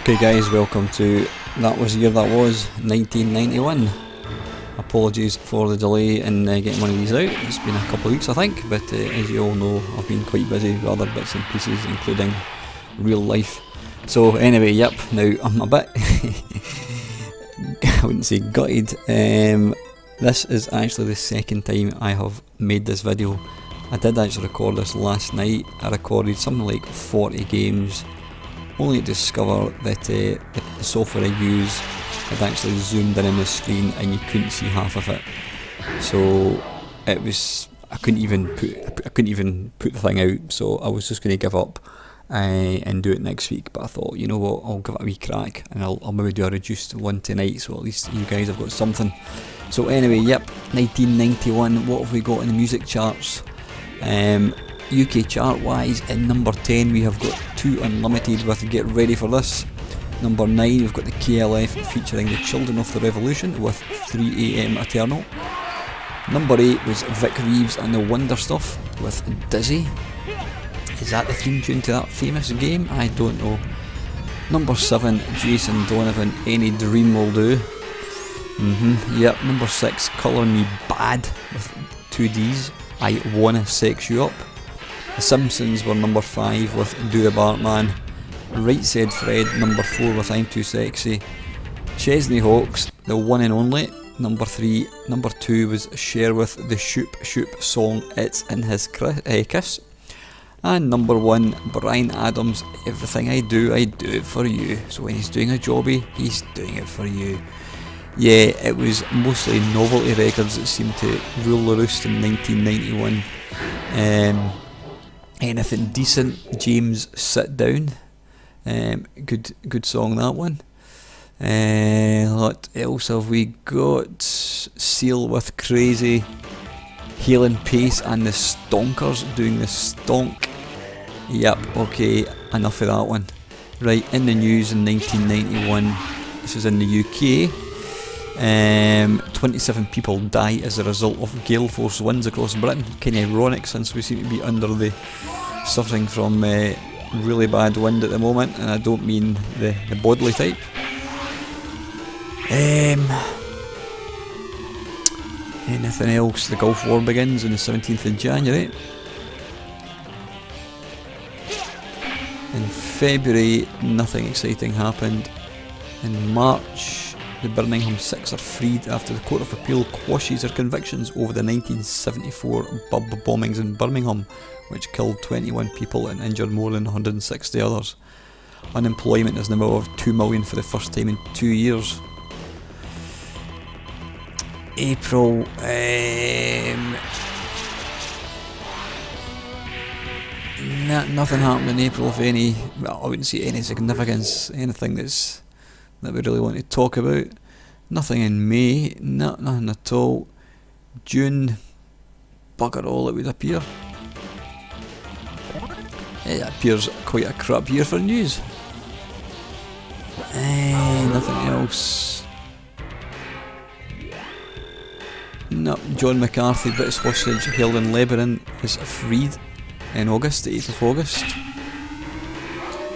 Okay guys, welcome to That Was the Year That Was, 1991. Apologies for the delay in getting one of these out. It's been a couple of weeks I think, but as you all know I've been quite busy with other bits and pieces including real life. So anyway, yep, now I'm a bit, I wouldn't say gutted. This is actually the second time I have made this video. I did actually record this last night. I recorded something like 40 games, only to discover that the software I use had actually zoomed in on the screen and you couldn't see half of it. So it was, I couldn't even put the thing out, so I was just going to give up and do it next week. But I thought, you know what, I'll give it a wee crack and I'll maybe do a reduced one tonight, so at least you guys have got something. So anyway, yep, 1991, what have we got in the music charts? UK chart wise, in number 10 we have got 2 Unlimited with Get Ready For This. Number 9 we've got the KLF featuring the Children of the Revolution with 3am Eternal. Number 8 was Vic Reeves and the Wonder Stuff with Dizzy. Is that the theme tune to that famous game? I don't know. Number 7, Jason Donovan, Any Dream Will Do. Yep. Number 6, Colour Me Bad with 2 Ds, I Wanna Sex You Up. The Simpsons were number 5 with Do the Bartman. Right Said Fred, number 4 with I'm Too Sexy. Chesney Hawkes, the one and only, number 3. Number 2 was Cher with the Shoop Shoop song It's in His Kiss. And number 1, Bryan Adams, Everything I Do It For You. So when he's doing a jobby, he's doing it for you. Yeah, it was mostly novelty records that seemed to rule the roost in 1991. Anything decent, James Sit Down. Good song, that one. What else have we got? Seal with Crazy, Halen Pace and the Stonkers doing the stonk. Yep, okay, enough of that one. Right, in the news in 1991, this is in the UK. 27 people die as a result of gale force winds across Britain. Kind of ironic since we seem to be suffering from really bad wind at the moment, and I don't mean the bodily type. Anything else? The Gulf War begins on the 17th of January. In February, nothing exciting happened. In March, the Birmingham Six are freed after the Court of Appeal quashes their convictions over the 1974 pub bombings in Birmingham, which killed 21 people and injured more than 160 others. Unemployment is now over 2 million for the first time in 2 years. April, nothing happened in April of any, well, I wouldn't say any significance, anything that we really want to talk about. Nothing in May, nothing at all. June, bugger all it would appear. It appears quite a crap year for news. Nothing else. No, John McCarthy, British hostage held in Lebanon, is freed in August, the 8th of August.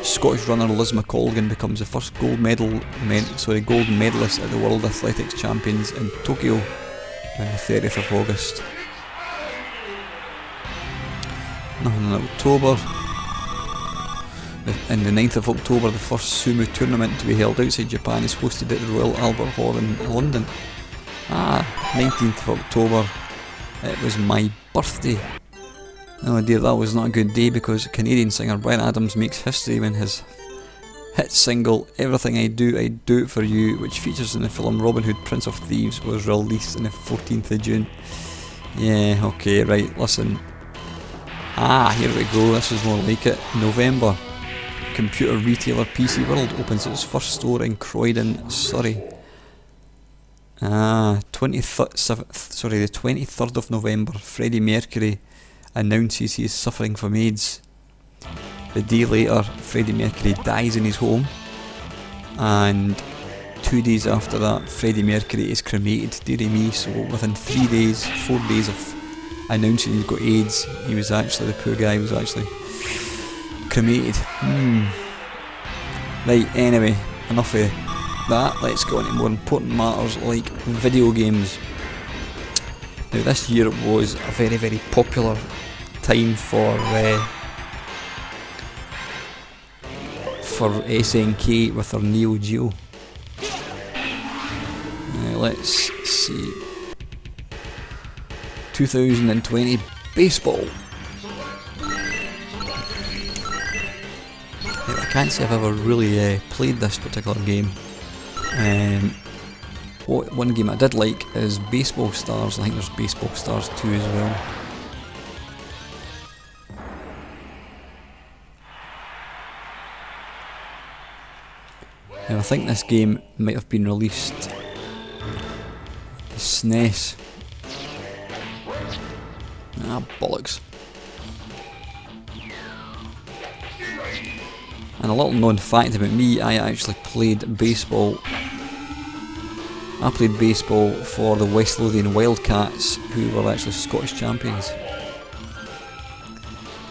Scottish runner Liz McColgan becomes the first gold medalist at the World Athletics Champions in Tokyo on the 30th of August. Nothing in October. On the 9th of October, the first sumo tournament to be held outside Japan is hosted at the Royal Albert Hall in London. 19th of October, it was my birthday. Oh dear, that was not a good day because Canadian singer Bryan Adams makes history when his hit single Everything I Do It For You, which features in the film Robin Hood Prince of Thieves, was released on the 14th of June. Yeah, okay, right, listen. Here we go, this is more like it. November, computer retailer PC World opens its first store in Croydon, Surrey. The 23rd of November, Freddie Mercury announces he is suffering from AIDS. The day later, Freddie Mercury dies in his home, and 2 days after that, Freddie Mercury is cremated, dearie me. So within 4 days of announcing he's got AIDS, the poor guy was actually cremated. Right, anyway, enough of that. Let's go on to more important matters like video games. Now this year was a very, very popular time for SNK with their Neo Geo. Let's see. 2020 baseball. Now, I can't say I've ever really played this particular game. One game I did like is Baseball Stars. I think there's Baseball Stars 2 as well. Now I think this game might have been released the SNES. Ah, bollocks. And a little known fact about me, I actually played baseball. I played baseball for the West Lothian Wildcats, who were actually Scottish champions.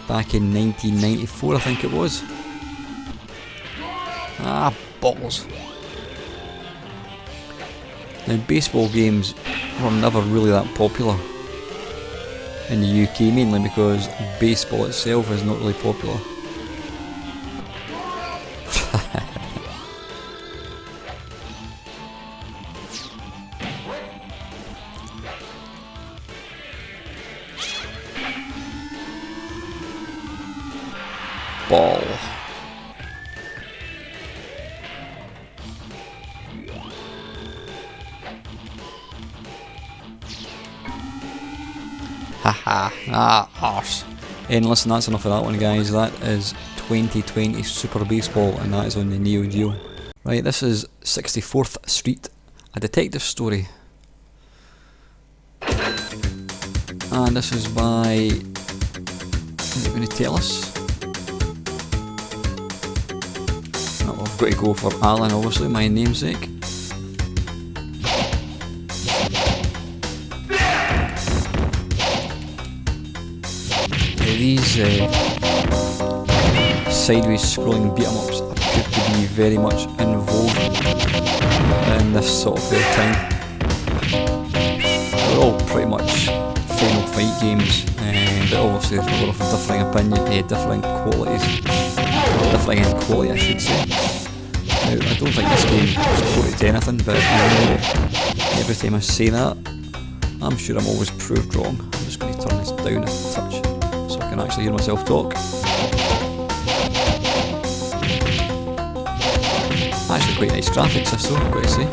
Back in 1994, I think it was. Ah, balls. Now, baseball games were never really that popular in the UK, mainly because baseball itself is not really popular. Ball. Haha, arse. And listen, that's enough of that one, guys. That is 2020 Super Baseball, and that is on the Neo Geo. Right, this is 64th Street, a detective story. And this is by... is it going to tell us? Oh, I've got to go for Alan, obviously, my namesake. These sideways scrolling beat-em-ups appear to be very much in vogue in this sort of time. They're all pretty much final fight games, but obviously they're of differing differing qualities, differing in quality, I should say. Now, I don't think this game is quoted to anything, but every time I say that, I'm sure I'm always proved wrong. I'm just going to turn this down a touch so I can actually hear myself talk. Actually quite nice graphics, I still got to say.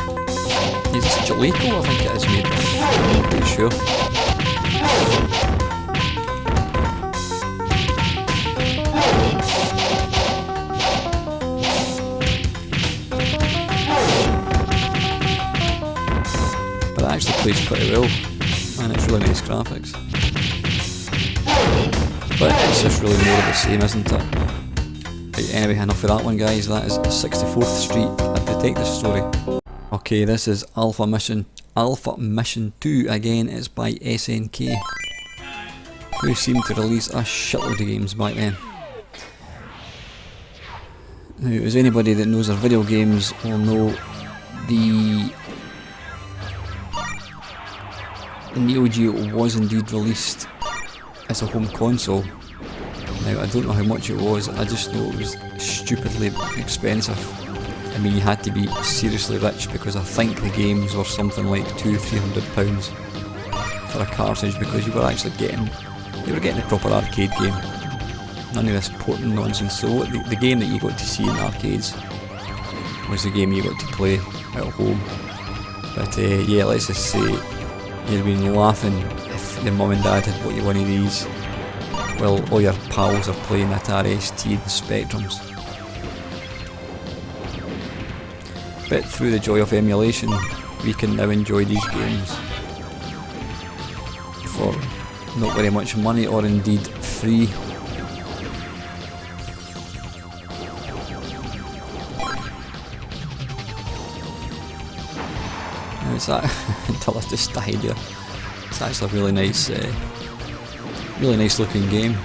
Is this Jaleco? I think it is made. I'm not pretty sure. But it actually plays pretty well, and it's really nice graphics. But it's just really more of the same, isn't it? Right, anyway, enough of that one, guys. That is 64th Street, a detective story. Okay, this is Alpha Mission 2. Again, it's by SNK, who seemed to release a shitload of games back then. Now, as anybody that knows their video games will know, the Neo Geo was indeed released as a home console. Now, I don't know how much it was, I just know it was stupidly expensive. I mean, you had to be seriously rich, because I think the games were something like £200-300 for a cartridge, because you were actually getting a proper arcade game. None of this porting nonsense. So the game that you got to see in arcades was the game you got to play at home. But yeah, let's just say you'd have been laughing if your mum and dad had bought you one of these while all your pals are playing Atari ST and Spectrums. But through the joy of emulation, we can now enjoy these games for not very much money, or indeed free. Now it's that until I just died there. It's actually a really nice looking game.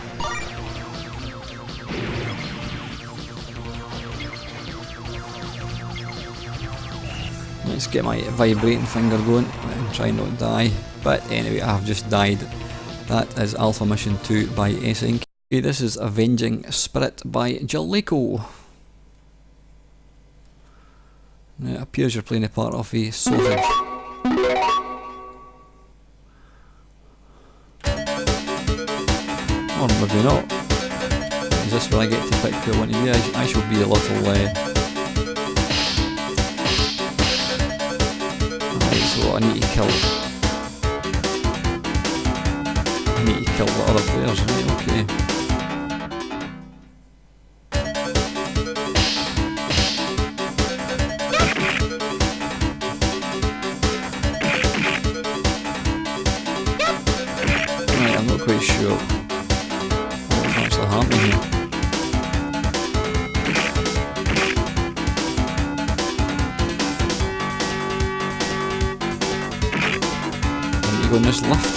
Let's get my vibrating finger going and try not to die. But anyway, I've just died. That is Alpha Mission 2 by S Inc. Okay, this is Avenging Spirit by Jaleco. Now it appears you're playing a part of a sausage. Or maybe not. Is this where I get to pick who I want to be? I shall be a little... Alright, so I need to kill... I need to kill the other players, right? Okay. Right, I'm not quite sure what's actually happening here. I need to go in this lift.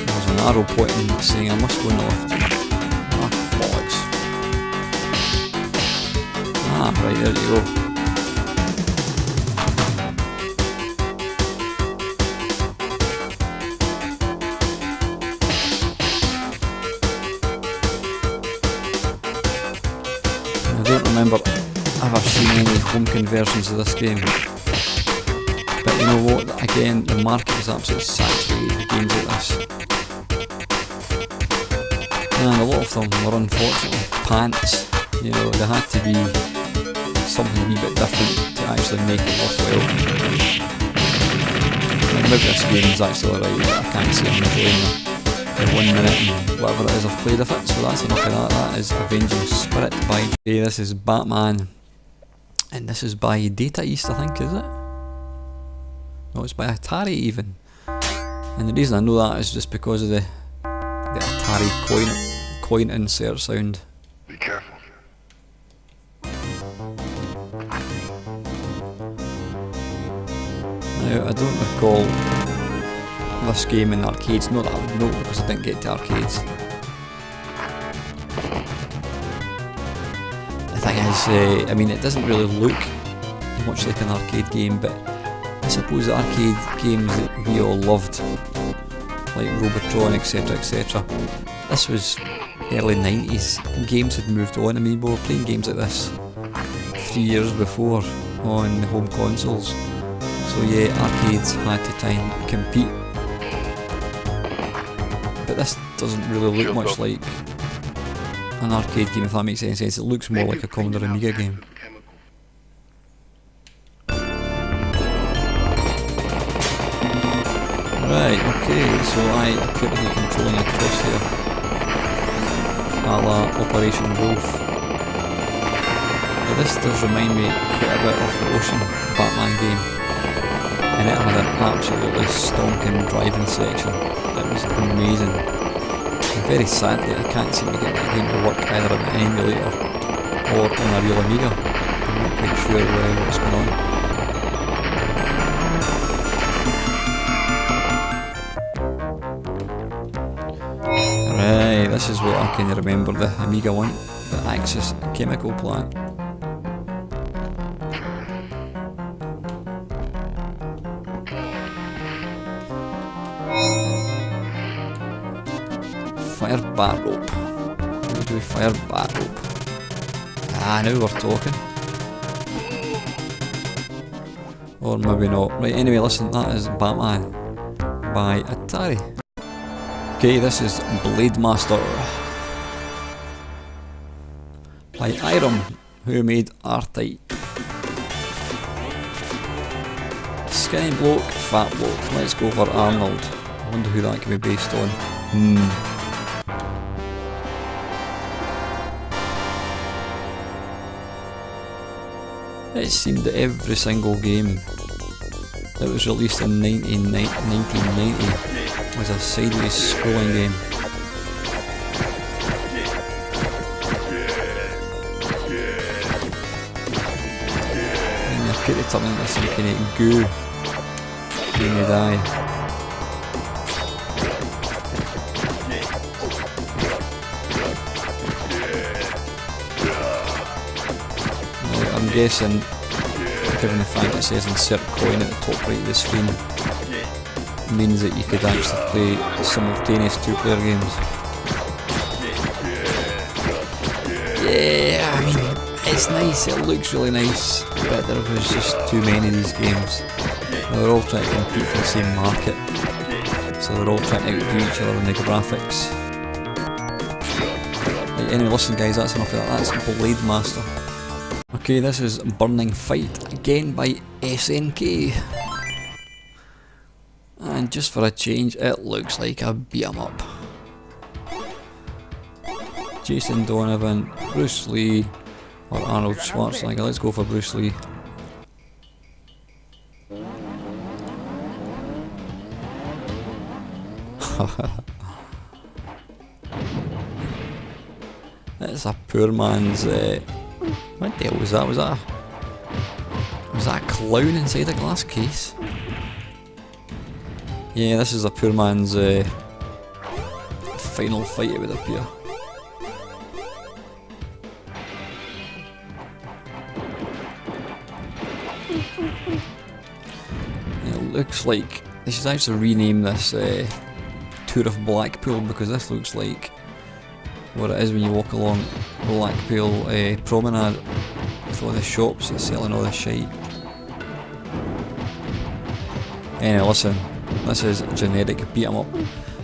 There's an arrow pointing saying I must go in the lift. Ah, bollocks. Ah, right, there you go. I don't remember ever seeing any home conversions of this game, but you know what, again the market is absolutely saturated with games like this, and a lot of them were unfortunately pants. You know, there had to be something a wee bit different to actually make it worthwhile. Maybe this game is actually alright, I can't see I'm playing in 1 minute and whatever it is I've played of it, so that's enough of that. That is Avenging Spirit by J. This is Batman, and this is by Data East, I think, is it? No, it's by Atari even. And the reason I know that is just because of the Atari coin insert sound. Be careful. Now, I don't recall this game in arcades, not that I would know because I didn't get to arcades. The thing is, I mean, it doesn't really look much like an arcade game, but I suppose the arcade games that we all loved, like Robotron, etc, etc, this was early 90s, games had moved on. I mean, we were playing games like this 3 years before on the home consoles, so yeah, arcades had to try and compete. But this doesn't really look much like an arcade game, if that makes any sense. It looks more like a Commodore Amiga game. Right, okay, so I appear to be controlling a crosshair a la Operation Wolf. Now this does remind me quite a bit of the Ocean Batman game, and it had an absolutely stonking driving section. It was amazing. And very sadly, I can't seem to get that game to work either on an emulator or on a real Amiga. I'm not quite sure what's going on. Right, this is what I can remember the Amiga one, the Axis chemical plant. Fire bat rope. How do we fire bat rope? Ah, now we're talking. Or maybe not. Right, anyway, listen, that is Batman by Atari. Okay, this is Blademaster by Iron, who made R-Type. Skinny bloke, fat bloke. Let's go for Arnold. I wonder who that could be based on. It seemed that every single game that was released in 1990 was a sideways scrolling game. And you appear to turn into some kind of goo when you die. I'm guessing, given the fact it says insert coin at the top right of the screen, means that you could actually play simultaneous two-player games. Yeah, I mean, it's nice, it looks really nice, but there was just too many of these games. They're all trying to compete for the same market, so they're all trying to outdo each other in the graphics. Right, anyway, listen guys, that's enough of that. That's Blademaster. Okay, this is Burning Fight, again by SNK. And just for a change, it looks like a beat 'em up. Jason Donovan, Bruce Lee, or Arnold Schwarzenegger. Let's go for Bruce Lee. It's a poor man's. What the hell was that? Was that a clown inside a glass case? Yeah, this is a poor man's final fight, it would appear. It looks like they should actually rename this Tour of Blackpool, because this looks like what it is when you walk along Blackpool Promenade with all the shops that's selling all this shite. Anyway, listen, this is generic beat 'em up.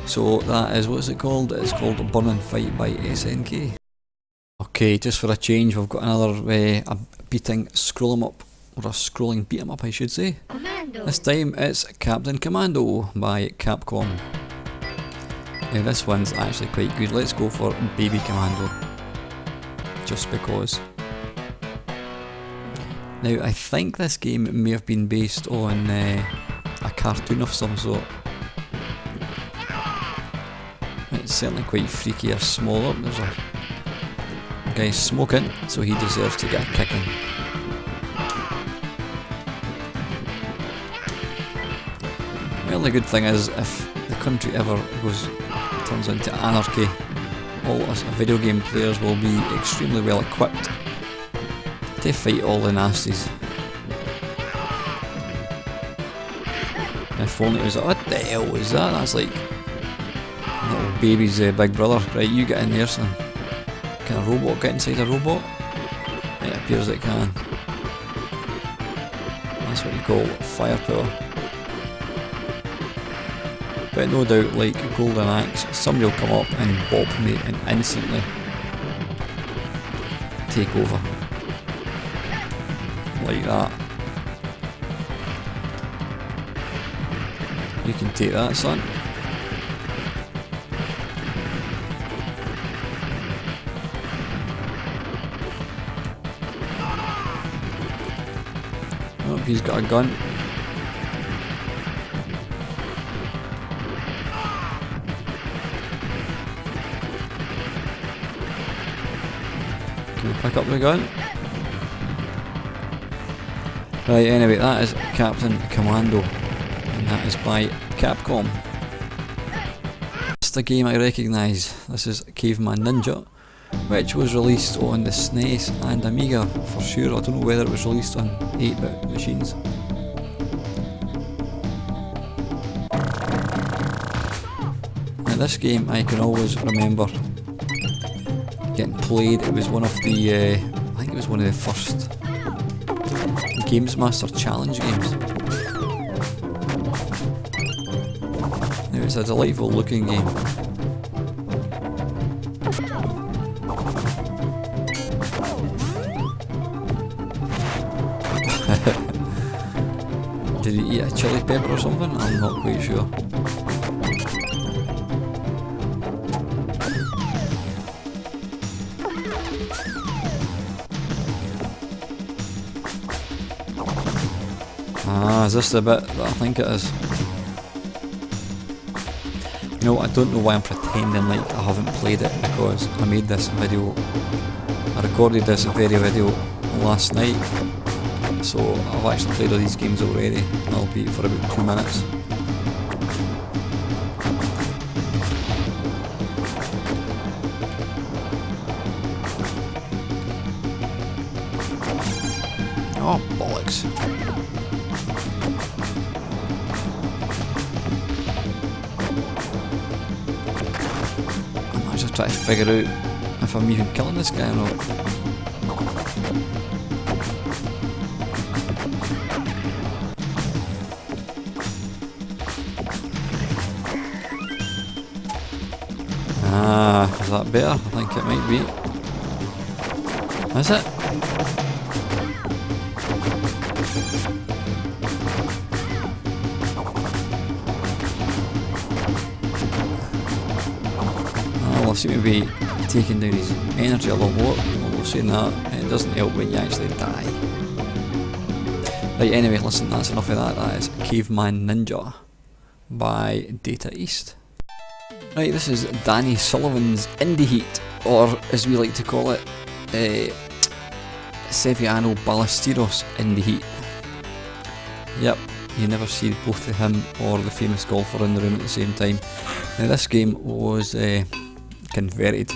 So that is, what's it called? It's called Burning Fight by SNK. Okay, just for a change, we've got another a beating scroll 'em up, or a scrolling beat 'em up I should say. Commando. This time it's Captain Commando by Capcom. Now this one's actually quite good. Let's go for Baby Commando, just because. Now I think this game may have been based on a cartoon of some sort. It's certainly quite freaky or smaller. There's a guy smoking, so he deserves to get a kicking. Well, the good thing is, if the country ever turns into anarchy, all us video game players will be extremely well equipped to fight all the nasties. If only it was like, what the hell was that? That's like little baby's big brother. Right, you get in there, son. Can a robot get inside a robot? It appears it can. That's what you call firepower. But no doubt, like a golden axe, somebody will come up and bop me and instantly take over. Like that. You can take that, son. Oh, he's got a gun. Can we pick up the gun? Right, anyway, that is Captain Commando, and that is by Capcom. It's a game I recognise. This is Caveman Ninja, which was released on the SNES and Amiga for sure. I don't know whether it was released on 8-bit machines. Now this game I can always remember getting played. It was one of the, I think it was one of the first Blademaster challenge games. Now it's a delightful looking game. Did he eat a chili pepper or something? I'm not quite sure. Ah, is this the bit that I think it is? You know, I don't know why I'm pretending like I haven't played it, because I made this video, I recorded this very video last night, so I've actually played all these games already, albeit for about 2 minutes. Oh, bollocks. I'm actually trying to figure out if I'm even killing this guy or not. Ah, is that better? I think it might be. Is it? Well, I seem to be taking down his energy a lot more. Although saying that, it doesn't help when you actually die. Right, anyway, listen, that's enough of that. That is Caveman Ninja by Data East. Right, this is Danny Sullivan's Indie Heat, or as we like to call it, Seviano Ballesteros Indie Heat. Yep, you never see both of him or the famous golfer in the room at the same time. Now this game was converted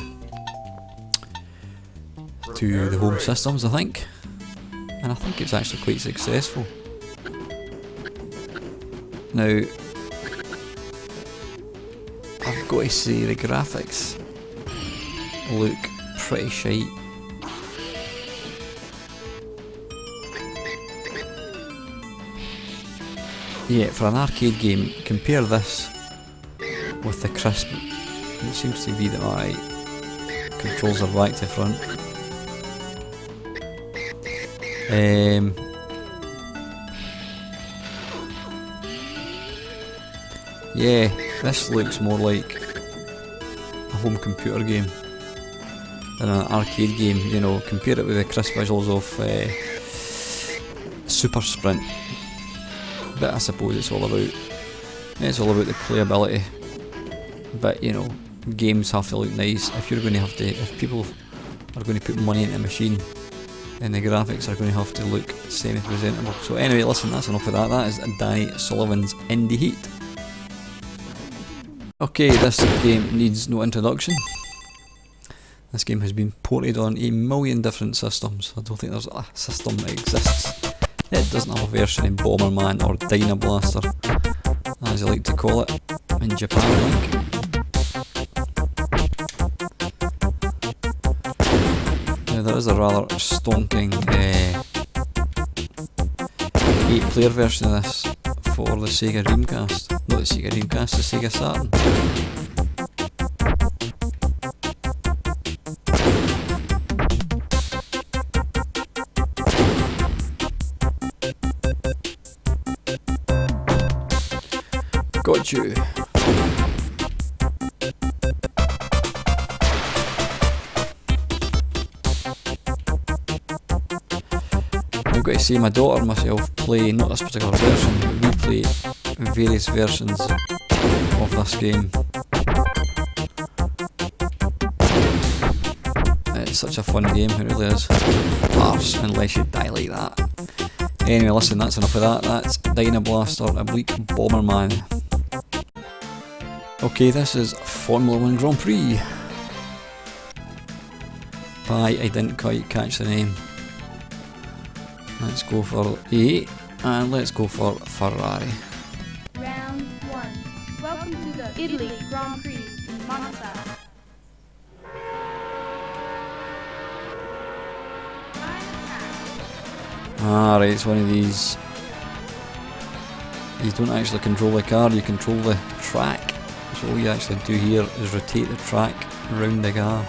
to the home systems, I think, and I think it's actually quite successful. Now, I've got to say the graphics look pretty shite. Yeah, for an arcade game, compare this with the crisp. It seems to be that my controls are back to front. Yeah, this looks more like a home computer game than an arcade game. You know, compare it with the crisp visuals of Super Sprint. But I suppose it's all about the playability. But you know, games have to look nice. If you're going to have to, if people are going to put money into a machine, then the graphics are going to have to look semi-presentable. So anyway, listen, that's enough of that. That is Danny Sullivan's Indie Heat. Okay, this game needs no introduction. This game has been ported on a million different systems. I don't think there's a system that exists. It doesn't have a version in Bomberman or Blademaster, as you like to call it, in Japan, I think. Now there is a rather stonking 8-player version of this for the Sega Dreamcast. Not the Sega Dreamcast, the Sega Saturn. Got you. I've got to say, my daughter and myself play not this particular version, but we play various versions of this game. It's such a fun game, it really is. Arse, unless you die like that. Anyway, listen, that's enough of that. That's Blademaster, Oblique Bomberman. Okay, this is Formula 1 Grand Prix by, I didn't quite catch the name. Let's go for A, and let's go for Ferrari. Round 1. Welcome to the Italy Grand Prix in Monza. Ah, right, it's one of these. You don't actually control the car, you control the track. So all you actually do here is rotate the track around the car.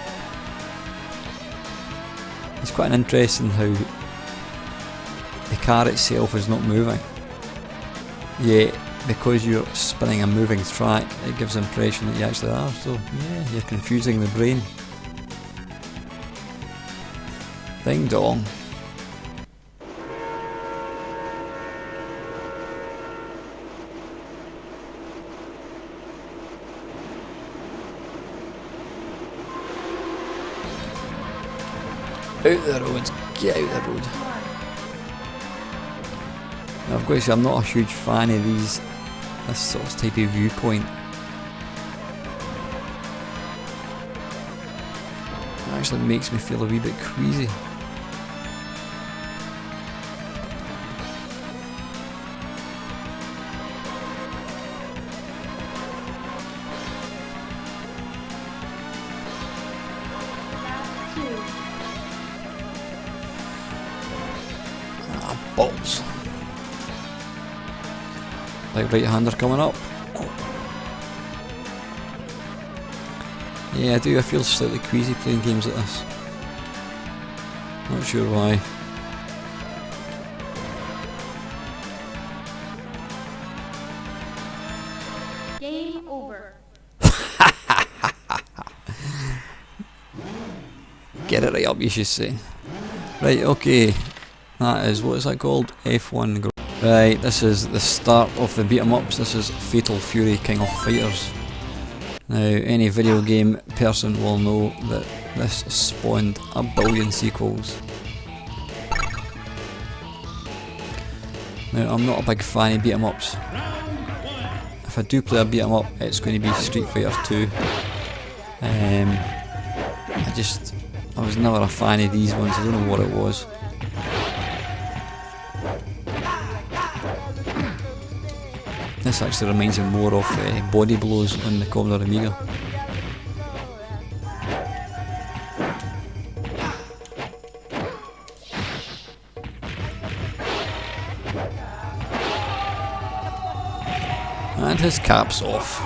It's quite interesting how the car itself is not moving. Yet, because you're spinning a moving track, it gives the impression that you actually are. So yeah, you're confusing the brain. Ding dong. Out the road, get out the road. Now, I've got to say, I'm not a huge fan of this sort of type of viewpoint. It actually makes me feel a wee bit queasy. balls. Like right-hander coming up. Yeah, I feel slightly queasy playing games like this. Not sure why. Game over. Get it right up, you should say. Right, okay. That is, what is that called? F1. Right, this is the start of the beat 'em ups. This is Fatal Fury King of Fighters. Now, any video game person will know that this spawned a billion sequels. Now, I'm not a big fan of beat 'em ups. If I do play a beat 'em up, it's going to be Street Fighter 2. I was never a fan of these ones. I don't know what it was. This actually reminds me more of Body Blows on the Commodore Amiga. And his cap's off.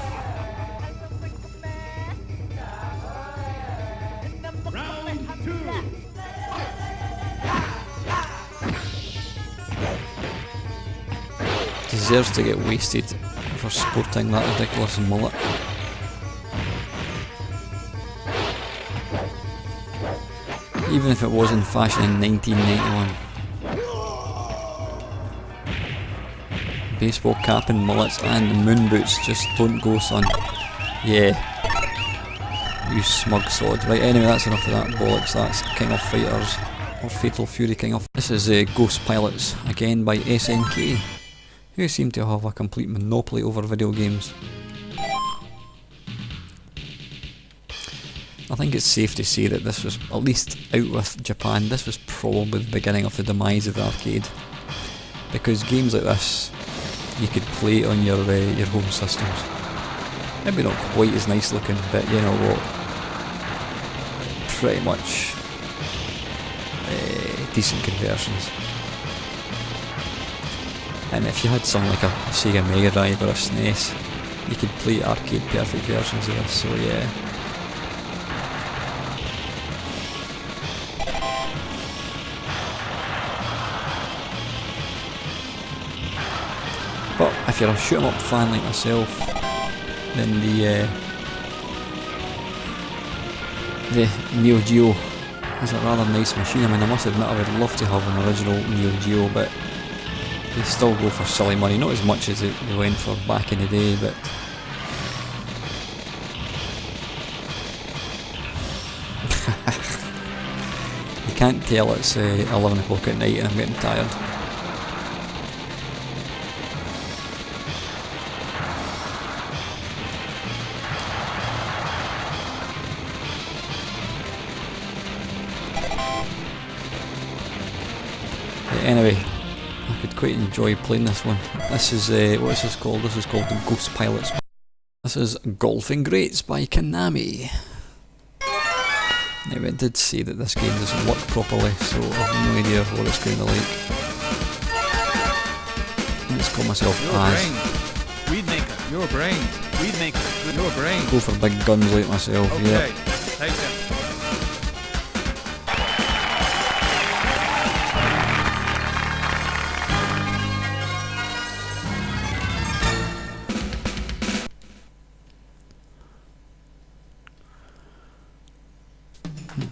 Deserves to get wasted for sporting that ridiculous mullet. Even if it was in fashion in 1991. Baseball cap and mullets and moon boots just don't go, son. Yeah. You smug sod. Right, anyway, that's enough of that bollocks. That's King of Fighters, or Fatal Fury King of... This is Ghost Pilots, again by SNK, who seem to have a complete monopoly over video games. I think it's safe to say that this was, at least out with Japan, this was probably the beginning of the demise of the arcade. Because games like this, you could play on your home systems. Maybe not quite as nice looking, but you know what, pretty much decent conversions. And if you had something like a Sega Mega Drive or a SNES, you could play arcade perfect versions of this, so yeah. But if you're a shoot 'em up fan like myself, then the Neo Geo is a rather nice machine. I mean, I must admit I would love to have an original Neo Geo, but they still go for silly money, not as much as they went for back in the day, but you can't tell it's 11 o'clock at night and I'm getting tired. Anyway, I could quite enjoy playing this one. This is, what is this called? This is called the Ghost Pilots. This is Golfing Greats by Konami. Now, it did say that this game doesn't work properly, so I have no idea what it's going to like. Let's call myself as. Weed maker, your brains. Weed maker, your brains. Go for big guns like myself, okay. Yeah. Take them.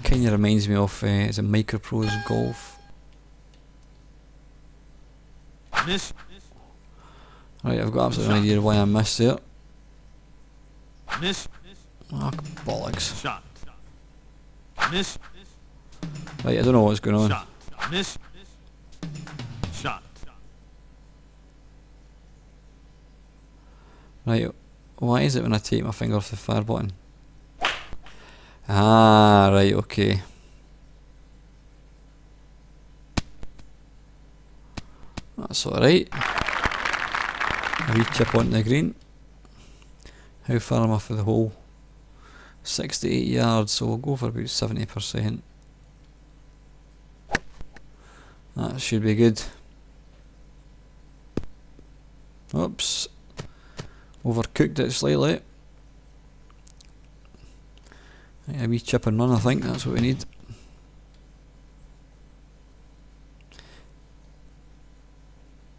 Kinda reminds me of is it Microprose Golf? Miss. Right, I've got absolutely no idea why I missed it. Miss. Oh, bollocks. Shot. Miss. Right, I don't know what's going on. Shot. Miss. Shot. Right, why is it when I take my finger off the fire button? Ah, right, okay. That's alright. A wee chip onto the green. How far am I for the hole? 68 yards, so we'll go for about 70%. That should be good. Oops. Overcooked it slightly. A wee chip and run, I think that's what we need.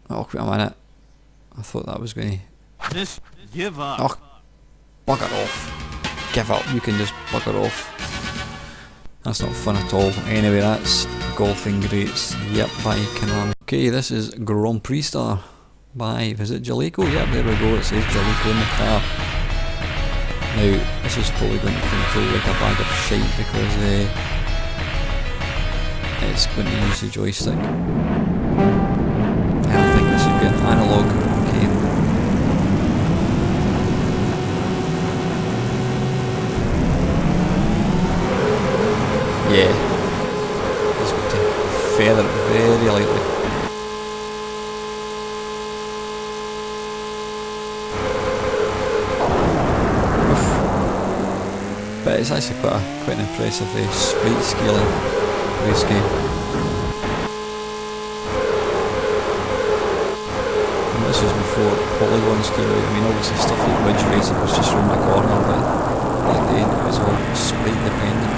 Oh, wait a minute. I thought that was going to... Just give up. Oh, bugger off. Give up, you can just bugger off. That's not fun at all. Anyway, that's Golfing Greats. Yep, by Commando. Okay, this is Grand Prix Star by, is it Jaleco? Yep, there we go, it says Jaleco in the car. Now, this is probably going to control like a bag of shite because it's going to use the joystick. Yeah, I think this should be an analog game. Yeah, it's going to feather it very lightly. But it's actually quite an impressive sprite scaling race game. And this was before polygons came out. I mean, obviously stuff like Ridge Racing was just around the corner, but back then it was all sprite dependent.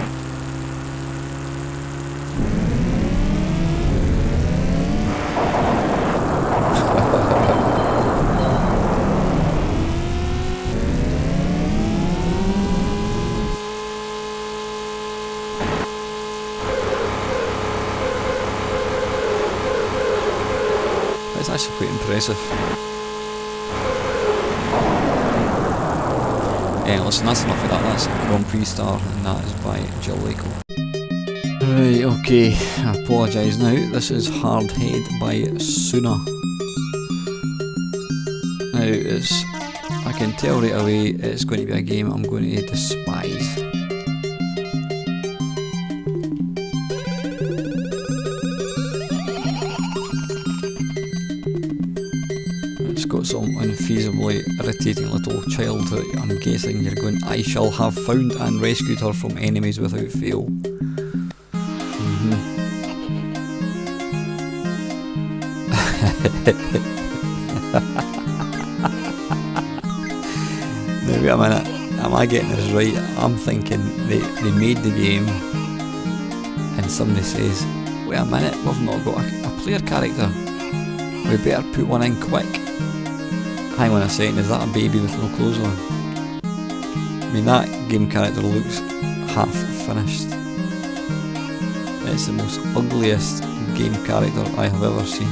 It's actually quite impressive. Listen, that's enough of that. That's Grand Prix Star, and that is by Jaleco. Right, okay, I apologise now. This is Hardhead by Suna. Now, I can tell right away it's going to be a game I'm going to despise. Got some unfeasibly irritating little child that I'm guessing you're going, I shall have found and rescued her from enemies without fail. Now wait a minute, am I getting this right? I'm thinking they made the game and somebody says, wait a minute, we've not got a player character, we better put one in quick. Hang on a second, is that a baby with no clothes on? I mean, that game character looks half finished. It's the most ugliest game character I have ever seen.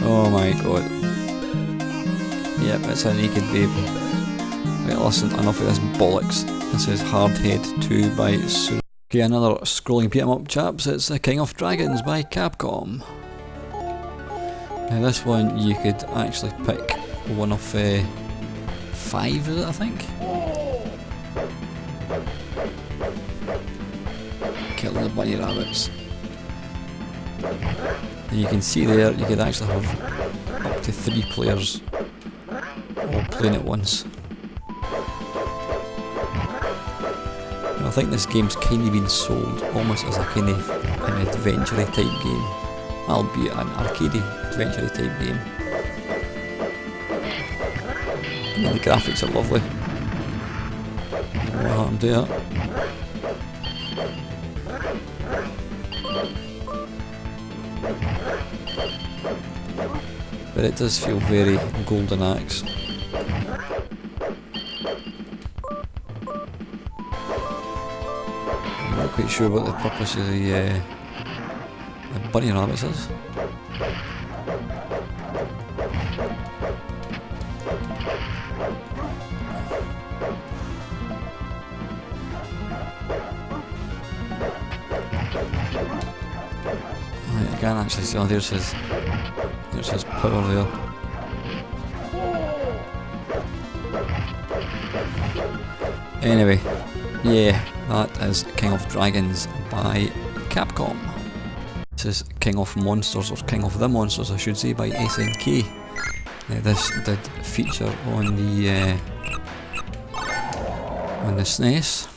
Oh my god. Yep, it's a naked baby. Right, listen, enough of this bollocks. This is Hardhead 2 by Suna. Okay, another scrolling beat 'em up, chaps. It's The King of Dragons by Capcom. Now this one you could actually pick one of 5, is it, I think? Killing the bunny rabbits. And you can see there, you could actually have up to 3 players all playing at once. I think this game's kind of been sold almost as a kind of an adventure type game, albeit an arcade adventure type game. And the graphics are lovely. I don't know what happened to that. But it does feel very Golden Axe. I'm not quite sure what the purpose of the bunny rabbits is. I can't actually see. Oh, there's his power there. Anyway, yeah, that is King of Dragons by Capcom. This is King of Monsters, or King of the Monsters I should say, by SNK. Now this did feature on the SNES.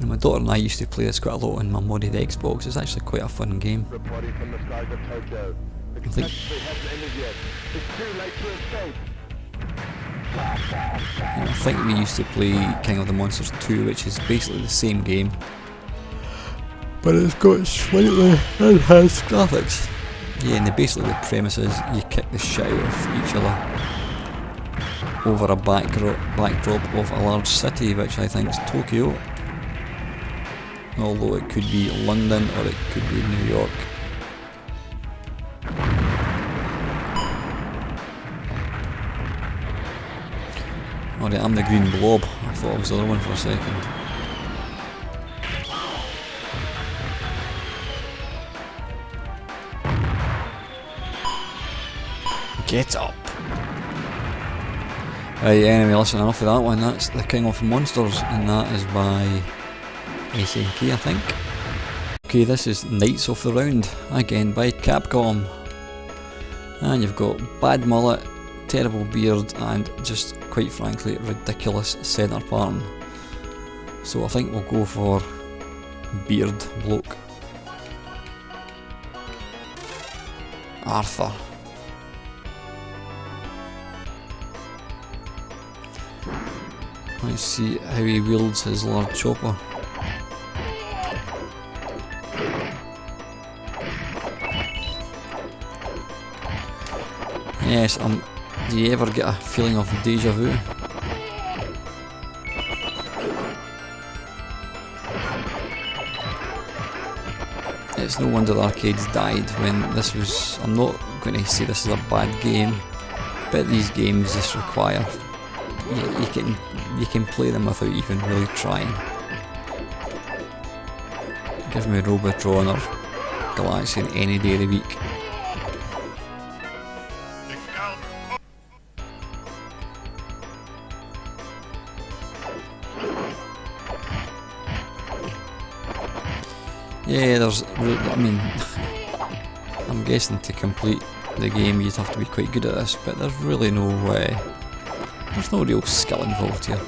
And my daughter and I used to play this quite a lot on my modded Xbox. It's actually quite a fun game. Reporting from the skies of Tokyo. The think- catastrophe hasn't ended yet. It's too late to escape. And I think we used to play King of the Monsters 2, which is basically the same game, but it's got slightly enhanced graphics. Yeah, and basically the premise is you kick the shit out of each other over a backdrop of a large city, which I think is Tokyo. Although it could be London or it could be New York. Alright, I'm the green blob. I thought I was the other one for a second. Get up! Right, anyway, listen, enough of that one. That's the King of Monsters, and that is by SNK, I think. Okay, this is Knights of the Round, again by Capcom. And you've got bad mullet, terrible beard, and just quite frankly ridiculous centre pattern. So I think we'll go for beard bloke. Arthur. Let's see how he wields his large chopper. Yes, do you ever get a feeling of deja vu? It's no wonder the arcades died when this was... I'm not going to say this is a bad game, but these games just require... You can play them without even really trying. Give me Robotron or Galaxian any day of the week. Yeah, I mean, I'm guessing to complete the game you'd have to be quite good at this, but there's really no way. There's no real skill involved here.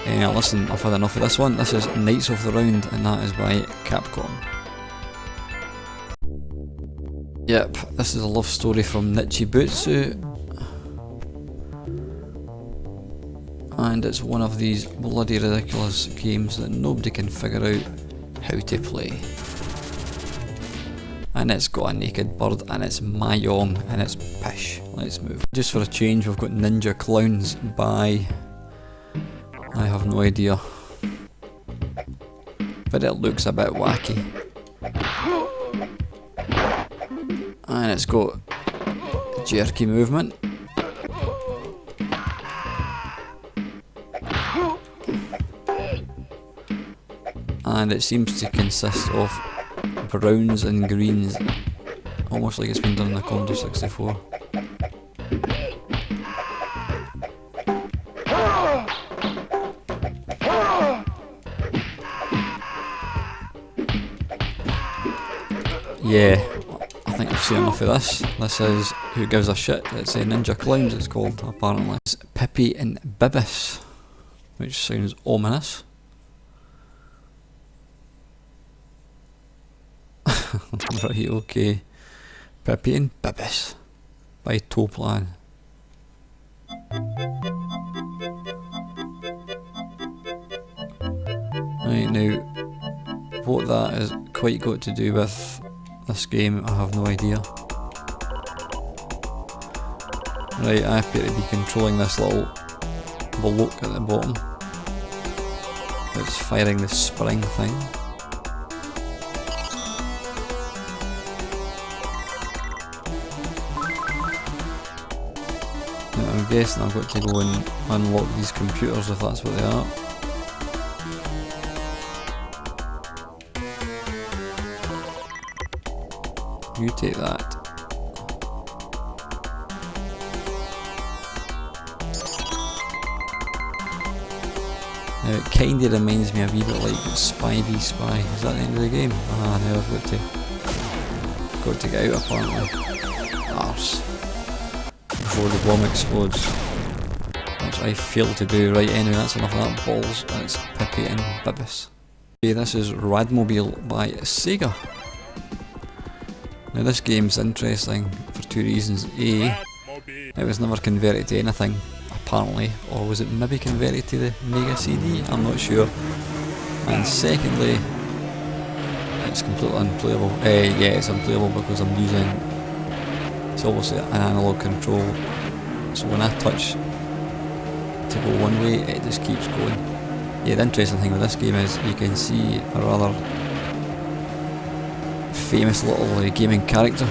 Yeah, listen, I've had enough of this one. This is Knights of the Round, and that is by Capcom. Yep, this is a love story from Nichibutsu. And it's one of these bloody ridiculous games that nobody can figure out how to play. And it's got a naked bird, and it's Mahjong, and it's pish. Let's move. Just for a change, we've got Ninja Clowns by... I have no idea. But it looks a bit wacky. And it's got jerky movement. And it seems to consist of browns and greens, almost like it's been done in the Commodore 64. Yeah, I think I've seen enough of this. This is Who Gives a Shit. It's a Ninja Clowns, it's called, apparently. It's Pepe and Bibis, which sounds ominous. Right, okay. Pepe and Bibis by Toplan. Right, now, what that has quite got to do with this game, I have no idea. Right, I appear to be controlling this little bloke at the bottom. It's firing the spring thing. I'm guessing I've got to go and unlock these computers if that's what they are. You take that. Now it kinda reminds me a wee bit like Spy v Spy. Is that the end of the game? Ah, now I've got to get out apparently. Arse. Before the bomb explodes. That's which I failed to do. Right, anyway, that's enough of that balls. It's Pepe and Bibis. Okay, this is Radmobile by Sega. Now this game's interesting for two reasons. A, it was never converted to anything, apparently, or was it maybe converted to the Mega CD? I'm not sure. And secondly, it's completely unplayable. Yeah, it's unplayable because I'm using, it's obviously an analog control, so when I touch to go one way, it just keeps going. Yeah, the interesting thing with this game is you can see a rather famous little gaming character,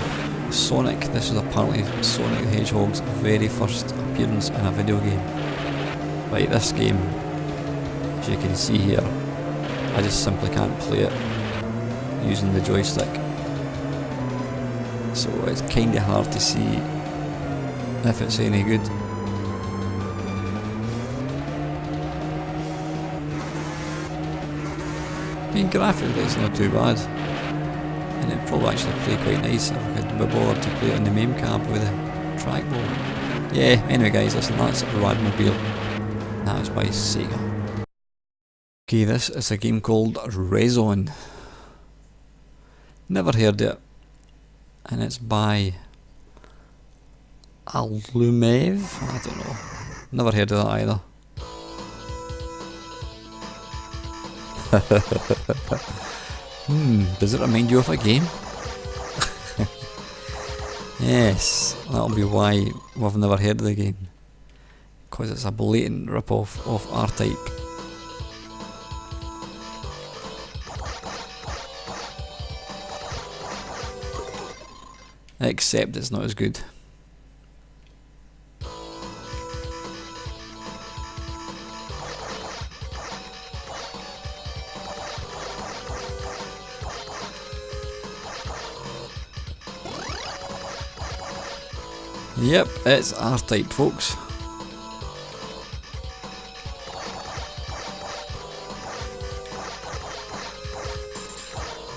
Sonic. This is apparently Sonic the Hedgehog's very first appearance in a video game. Right, this game, as you can see here, I just simply can't play it using the joystick, so it's kinda hard to see if it's any good. I mean, graphically it's not too bad, and it'd probably actually play quite nice if I could be bothered to play it on the main cab with a trackball. Yeah, anyway guys, listen, that's Radmobile, and that was by Sega. Okay, this is a game called Rezon. Never heard it, and it's by Alumev? I don't know. Never heard of that either. Does it remind you of a game? Yes, that'll be why we've never heard of the game. Because it's a blatant rip-off of R-Type. Except it's not as good. Yep, it's R-Type, folks.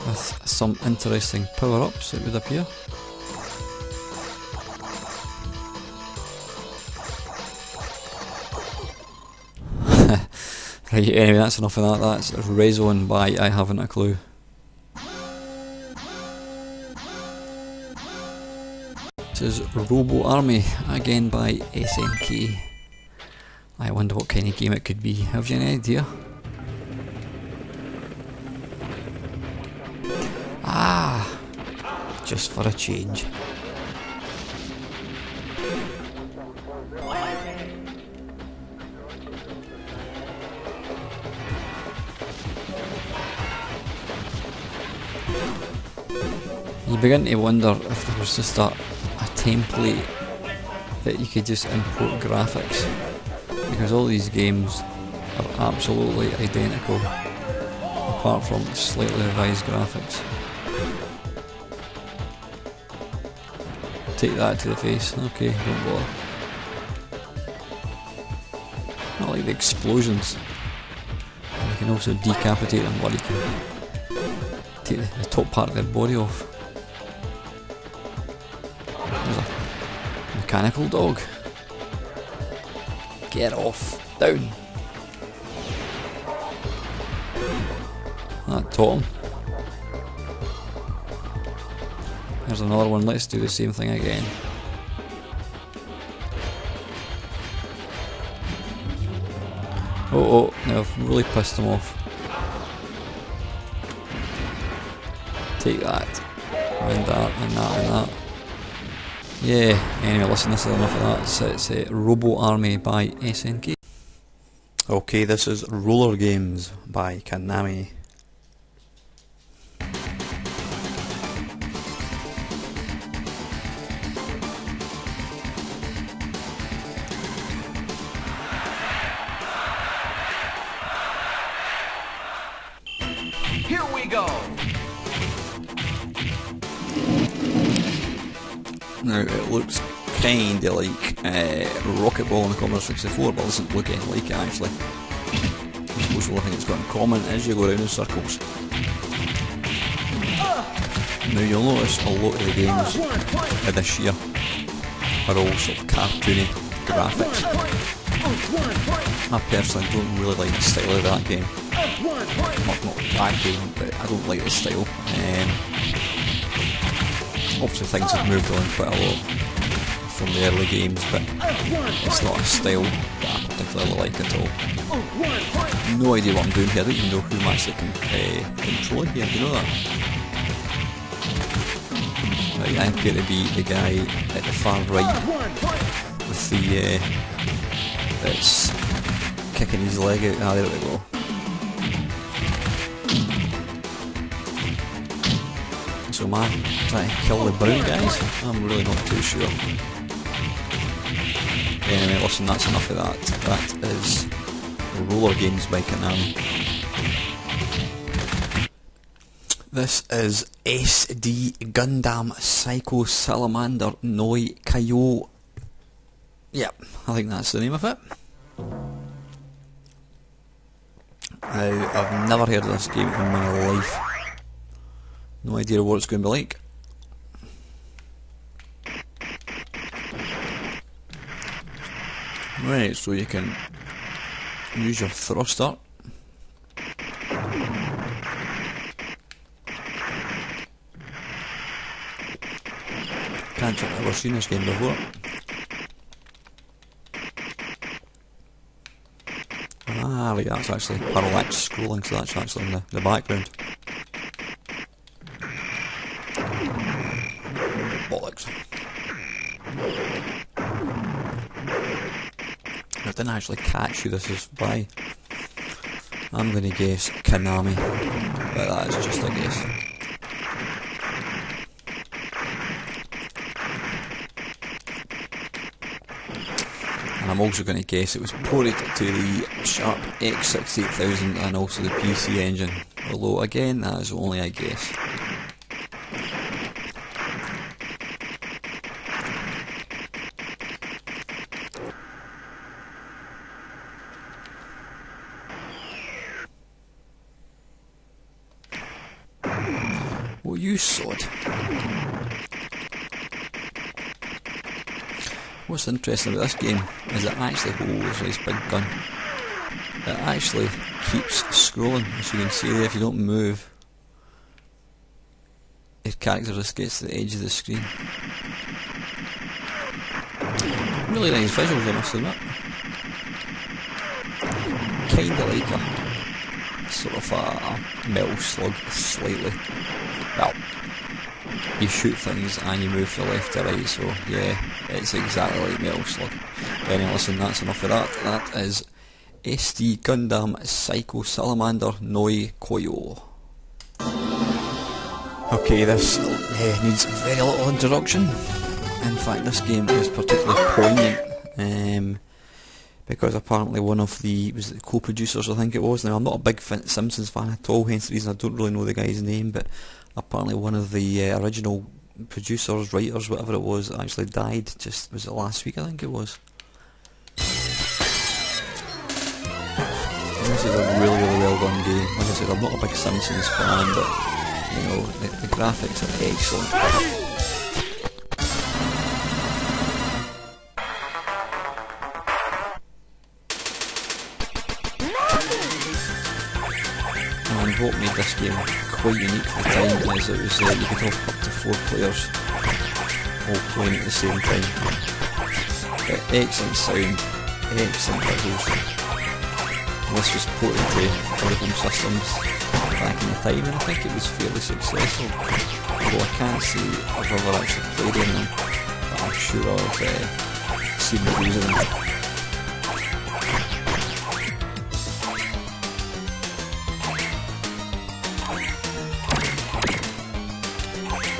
With some interesting power-ups, it would appear. Right, anyway, that's enough of that. That's Rezon by I haven't a clue. This is Robo Army, again by SNK. I wonder what kind of game it could be. Have you any idea? Ah, just for a change. You begin to wonder if there was just a template that you could just import graphics, because all these games are absolutely identical apart from slightly revised graphics. Take that to the face. Okay, don't bother. I like the explosions. And you can also decapitate them, or you can take the top part of their body off. There's a mechanical dog. Get off. Down. That taught him. There's another one. Let's do the same thing again. Oh, now I've really pissed him off. Take that. And that, and that, and that. Yeah, anyway, listen, this is enough of that. It's Robo Army by SNK. Okay, this is Roller Games by Konami. Here we go! Now it looks kinda like Rocket Ball on the Commodore 64, but it doesn't look anything like it actually. I suppose the only thing it's got in common is you go around in circles. Now you'll notice a lot of the games this year are all sort of cartoony graphics. I personally don't really like the style of that game. Not that game, but I don't like the style. Obviously things have moved on quite a lot from the early games, but it's not a style that I particularly like at all. No idea what I'm doing here, I don't even know who I'm actually controlling here, do you know that? Right, I appear to be the guy at the far right with the that's kicking his leg out. Ah, there we go. So am I trying to kill the brown guys? I'm really not too sure. Anyway, listen, that's enough of that. That is Roller Games by Konami. This is SD Gundam Psycho Salamander Noi Kaio. Yep, I think that's the name of it. I've never heard of this game in my life. No idea what it's going to be like. Right, so you can use your thruster. Can't think I've ever seen this game before. Ah, right, that's actually parallax scrolling, so that's actually in the background. Bollocks. I didn't actually catch who this is by. I'm going to guess Konami, but that is just a guess. And I'm also going to guess it was ported to the Sharp X68000 and also the PC engine, although again that is only a guess. Well, you sod. What's interesting about this game is it actually holds this big gun. It actually keeps scrolling, as you can see there. If you don't move, your character just gets to the edge of the screen. Really nice visuals, I must admit. Kinda like a sort of a metal slug, slightly. Well, you shoot things and you move from left to right, so yeah, it's exactly like Metal Slug. Anyway, listen, that's enough of that. That is SD Gundam Psycho Salamander Noi Koyo. Okay, this needs very little introduction. In fact, this game is particularly poignant because apparently one of the co-producers, I think it was. Now, I'm not a big Simpsons fan at all, hence the reason I don't really know the guy's name, but apparently one of the original producers, writers, whatever it was, actually died just, was it last week I think it was. This is a really well done game. Like I said, I'm not a big Simpsons fan, but you know, the graphics are excellent. And what made this game quite unique for the time is it was you could have up to 4 players all playing at the same time. Excellent sound, excellent visuals. This was ported to other home systems back in the time, and I think it was fairly successful. Although I can't say I've ever actually played any of them, but I'm sure I've seen reviews of them.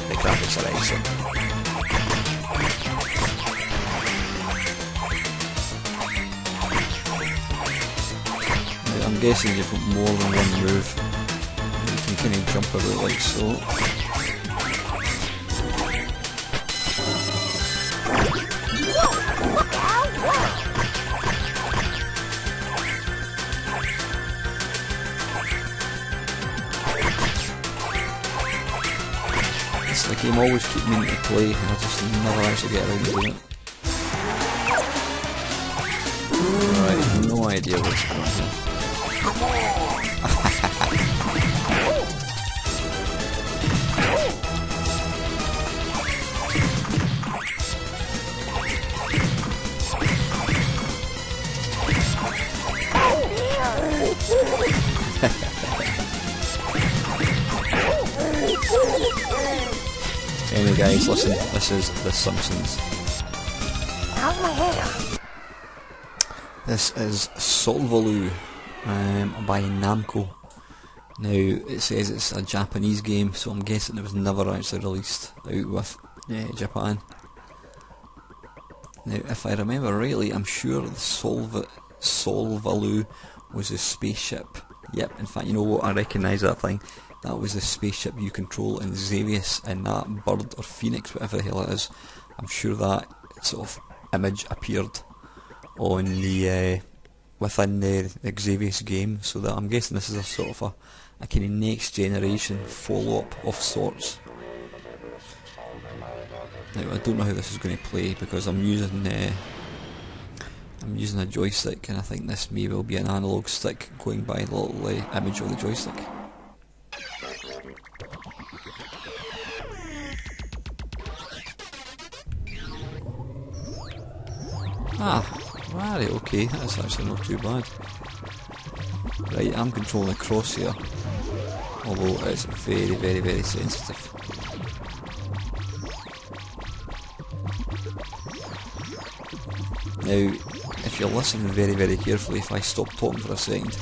The graphics are excellent. I'm guessing you've got more than one move. You can kind of jump about like so. It's the game always keeps meaning to play and I just never actually get around to doing it. Right, no idea what's going on here. Anyway guys, listen, this is The Simpsons. This is Solvalu by Namco. Now it says it's a Japanese game, so I'm guessing it was never actually released out with Japan. Now if I remember rightly, I'm sure the Solvalu was a spaceship. Yep, in fact, you know what, I recognise that thing. That was the spaceship you control in Xavius, and that bird or phoenix, whatever the hell it is. I'm sure that sort of image appeared on the within the Xavius game, so that I'm guessing this is a sort of a kind of next generation follow-up of sorts. Now I don't know how this is going to play because I'm using a joystick, and I think this may well be an analog stick going by the little image of the joystick. Right, okay, that's actually not too bad. Right, I'm controlling the crosshair, although it's very, very, very sensitive. Now, if you're listening very, very carefully, if I stop talking for a second,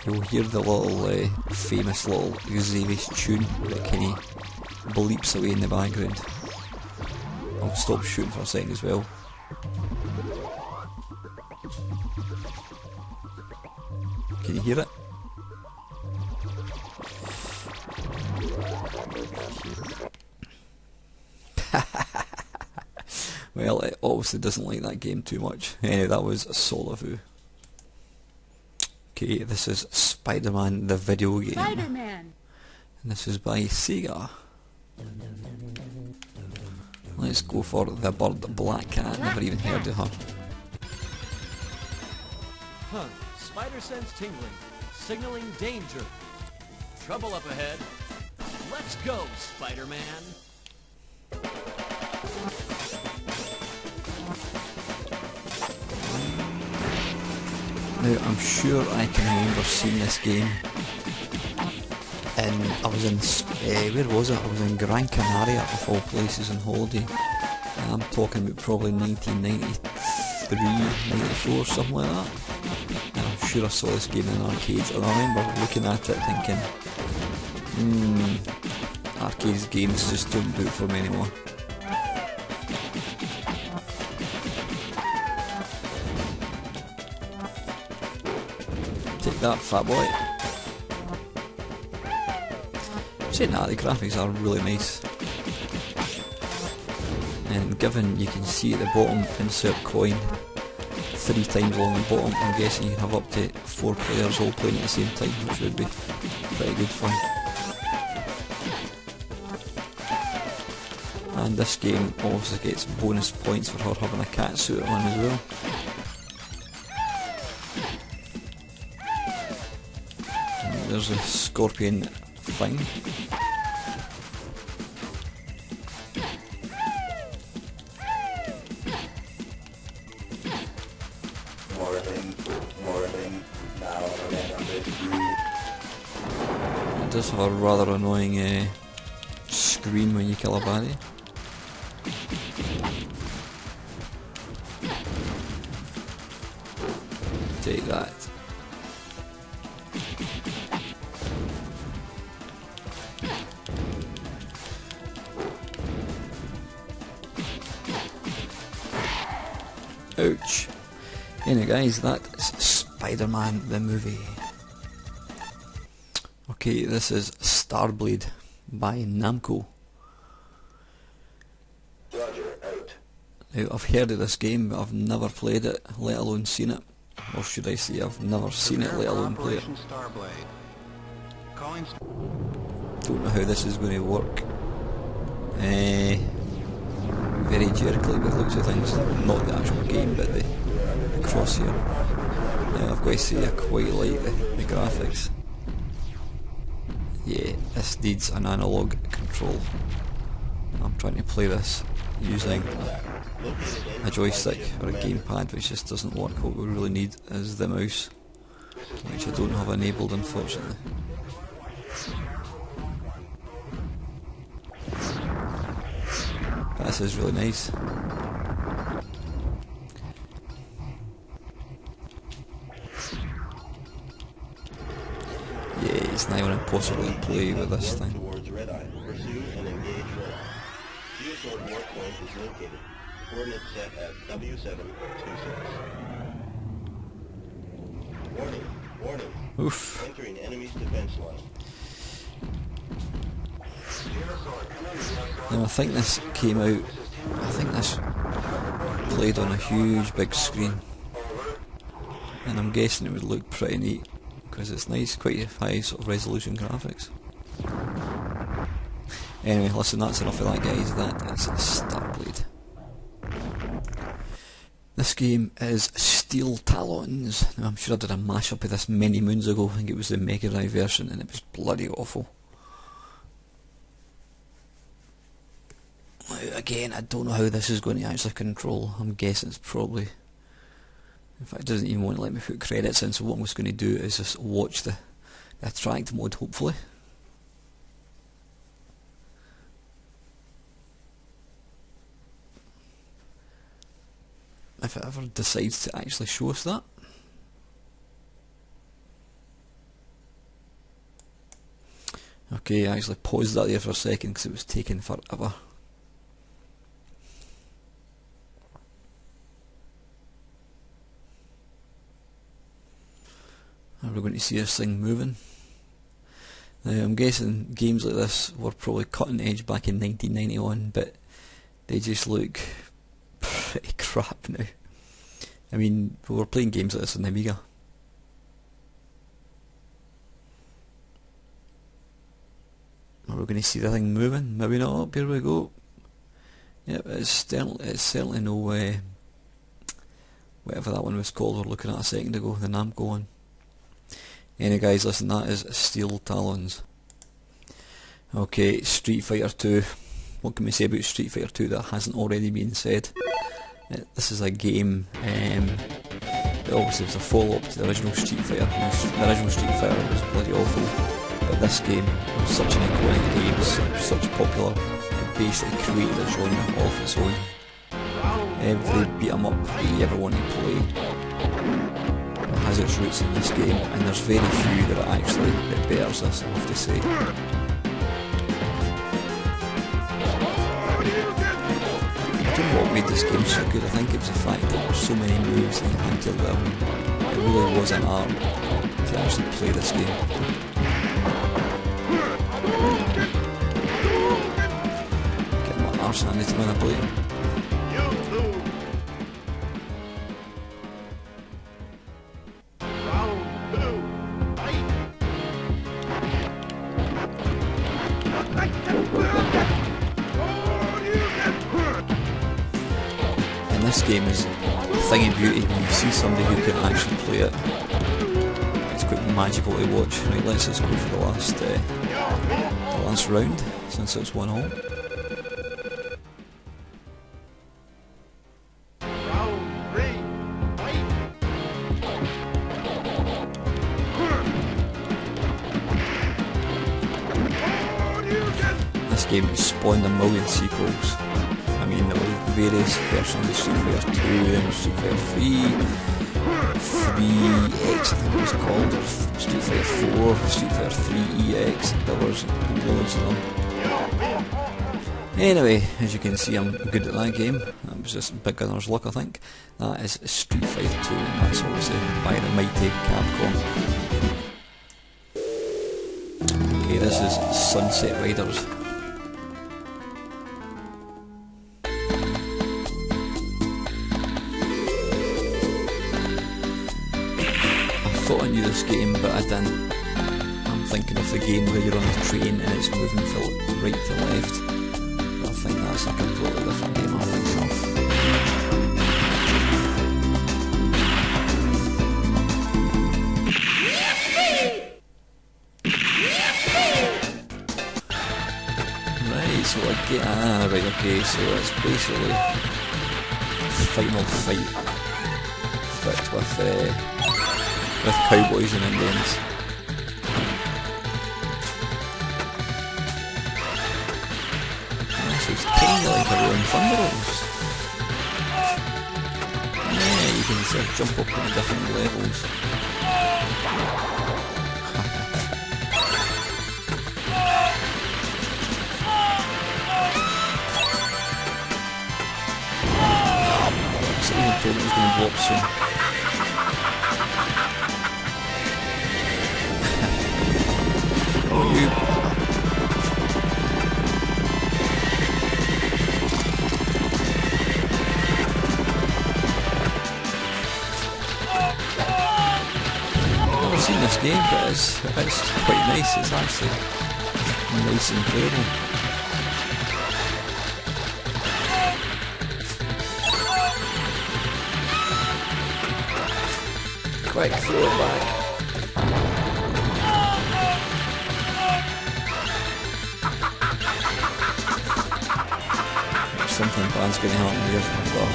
you'll hear the little famous little Xavius tune that kind of bleeps away in the background. I'll stop shooting for a second as well. Can you hear it? Well, it obviously doesn't like that game too much. Anyway, that was Solvalu. Okay, this is Spiderman the video game. Spider-Man. And this is by Sega. Let's go for the bird Black Cat. Never even heard of her. Huh. Spider sense tingling. Signaling danger. Trouble up ahead. Let's go, Spider-Man. Now, I'm sure I can remember seeing this game, and I was in, where was it? I was in Gran Canaria, of all places, on holiday. And I'm talking about probably 1993, 94, something like that. And I'm sure I saw this game in arcades, and I remember looking at it thinking, arcades games just don't do it for me anymore. Take that, fat boy. Saying that, the graphics are really nice. And given you can see at the bottom, insert coin 3 times along the bottom, I'm guessing you can have up to 4 players all playing at the same time, which would be pretty good fun. And this game obviously gets bonus points for her having a cat suit on as well. There's a scorpion thing. It does have a rather annoying scream when you kill a baddie. Take that. Ouch. Anyway guys, that's Spiderman the Movie. Okay, this is Starblade by Namco. Roger, out. Now, I've heard of this game, but I've never played it, let alone seen it. Or should I say, I've never seen it, let alone play it. Starblade. Calling. Don't know how this is going to work. Very jerkily by the looks of things. Not the actual game, but the across here. Yeah, I've got to say I quite like the graphics. Yeah, this needs an analog control. I'm trying to play this using a joystick or a gamepad, which just doesn't work. What we really need is the mouse, which I don't have enabled, unfortunately. But this is really nice. Yeah, it's never impossible to play with this thing. Towards Red Eye. Pursue and engage Red Eye. Geosword war point is located. Coordinates set at W726. Warning. Warning. Oof. Entering enemy's defense line. Now I think this came out, I think this played on a huge big screen, and I'm guessing it would look pretty neat because it's nice, quite high sort of resolution graphics. Anyway, listen, that's enough of that, guys. That is Starblade. This game is Steel Talons. Now I'm sure I did a mashup of this many moons ago. I think it was the Mega Drive version, and it was bloody awful. Again, I don't know how this is going to actually control. I'm guessing it's probably... In fact, it doesn't even want to let me put credits in, so what I'm just going to do is just watch the attract mode, hopefully. If it ever decides to actually show us that. Okay, I actually paused that there for a second because it was taking forever. Are we going to see this thing moving? Now I'm guessing games like this were probably cutting edge back in 1991, but they just look pretty crap now. I mean, we were playing games like this on the Amiga. Are we going to see the thing moving? Maybe not. Here we go. Yep, it's certainly no whatever that one was called we were looking at a second ago, the Namco one. Anyway guys, listen, that is Steel Talons. Okay, Street Fighter 2. What can we say about Street Fighter 2 that hasn't already been said? This is a game that obviously was a follow-up to the original Street Fighter. The original Street Fighter was bloody awful, but this game was such an iconic game, such popular, it basically created a genre of its own. Every beat 'em up that you ever want to play has its roots in this game, and there's very few that betters this, I have to say. I don't know what made this game so good. I think it was the fact that there were so many moves that you had to learn. It really was an art to actually play this game. Getting my arse handed to me when I play it. This game is a thing of beauty when you see somebody who can actually play it. It's quite magical to watch. Right, let's just go for the last round, since it's 1-1. This game has spawned a million sequels. I mean, there were various versions of Street Fighter 2 and Street Fighter 3, 3X I think it was called, or Street Fighter 4, Street Fighter 3EX, there was loads of them. Anyway, as you can see, I'm good at that game. That was just Big Gunner's luck, I think. That is Street Fighter 2, and that's obviously by the mighty Capcom. Okay, this is Sunset Riders. I thought I knew this game, but I didn't. I'm thinking of the game where you're on a train and it's moving from right to left. I think that's a completely different game, I think so. right, okay, so it's basically Final Fight, but with cowboys and Indians. So it's kind of like a Rolling Thunderbolts. Yeah, you can sort of jump up on different levels. So even told it was going to blow up soon. Oh, you. Seen this game, but it's quite nice. It's actually nice and playable. Quick, throw it back. Something bad's going to happen here, I thought.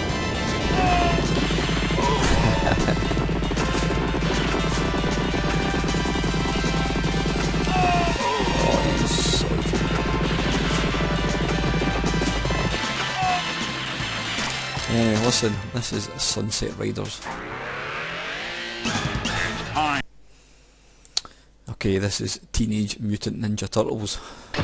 Listen, this is Sunset Riders. Okay, this is Teenage Mutant Ninja Turtles.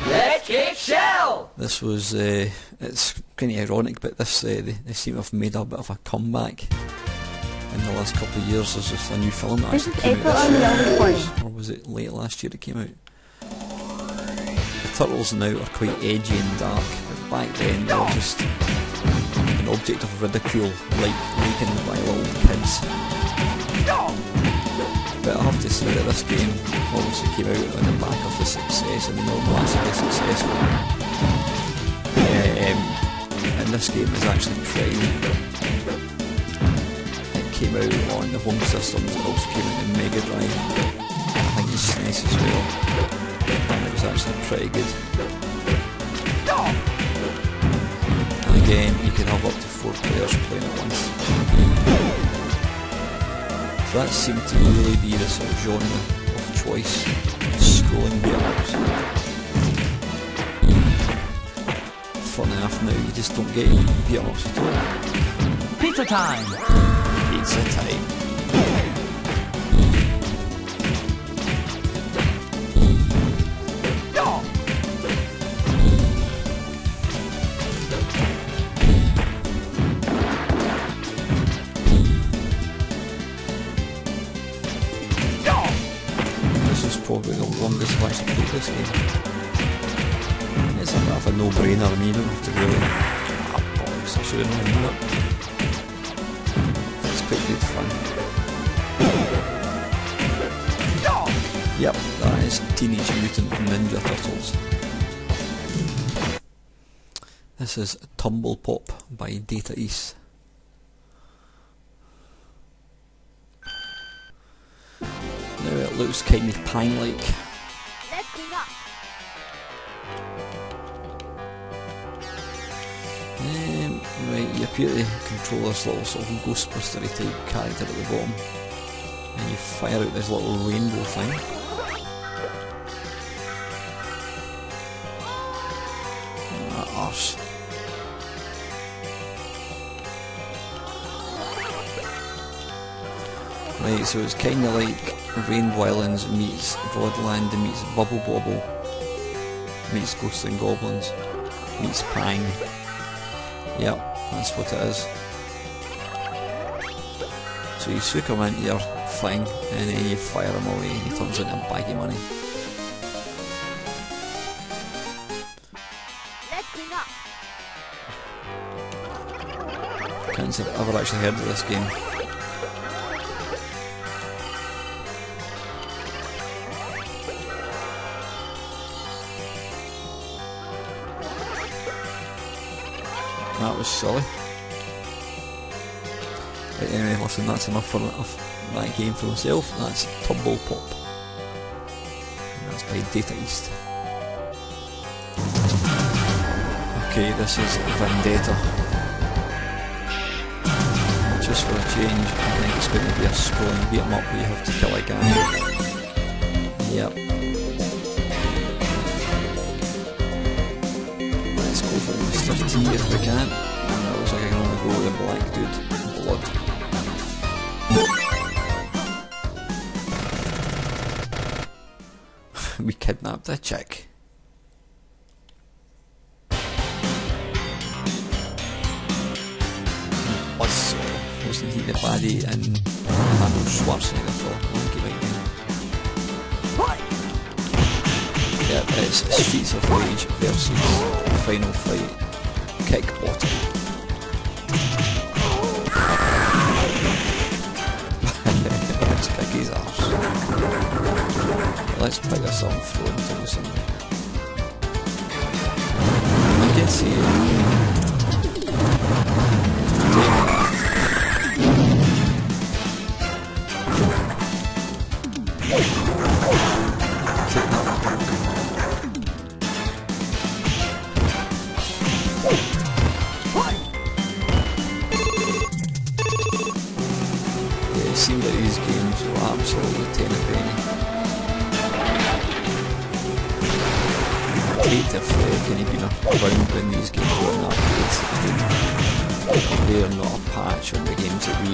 Let's kick shell! This was, it's kind of ironic, but this they seem to have made a bit of a comeback in the last couple of years. There's just a new film that actually came out this year, or was it late last year it came out? The Turtles now are quite edgy and dark, but back then they were just an object of ridicule, like making by little kids. But I have to say that this game obviously came out on the back of the success, and they were massively successful. And this game is actually pretty. It came out on the home systems, it also came out on Mega Drive, I think the SNES as well, and it was actually pretty good. And again, you can have up to 4 players playing at once. So that seemed to really be the sort of genre of choice, scrolling beat-em-ups. Fun enough now, you just don't get beat-em-ups at all. Pizza time! Pizza time. Probably the longest I've actually played this game. It's a bit of a no-brainer. I mean, you don't have to really... bollocks, I should have known that. It's quite good fun. Yep, that is Teenage Mutant Ninja Turtles. This is Tumble Pop by Data East. Now it looks kind of pine-like. Let's clean up. Right, you appear to control this little sort of Ghostbuster type character at the bottom, and you fire out this little rainbow thing. Arse. Right, so it's kind of like Rain Violins meets Vodland meets Bubble Bobble meets Ghosts and Goblins meets Pang. Yep, that's what it is. So you soak him into your thing and then you fire him away and he turns into a bag of money. Let's clean up. Can't say I've ever actually heard of this game. That was silly. Right, anyway, listen, that's enough for that game for myself. That's Tumble Pop. And that's by Data East. Okay, this is Vendetta. Just for a change, I think it's going to be a scrolling beat 'em up where you have to kill a guy. Yep. Let's go for Mr. T if we can. And it looks like I can only go with the black dude. Blood. We kidnapped a chick. Wasn't he the baddie in Arnold Schwarzenegger for Monkey Bite? Yep, it's Streets of Rage versus Final Fight Kick Bottom. Let's kick his arse. Let's pick us up and throw him to something. I can see it. It seemed like these games were absolutely 10 a penny. I'd hate to have kind of been around when these games were in arcades. They're not a patch on the games that we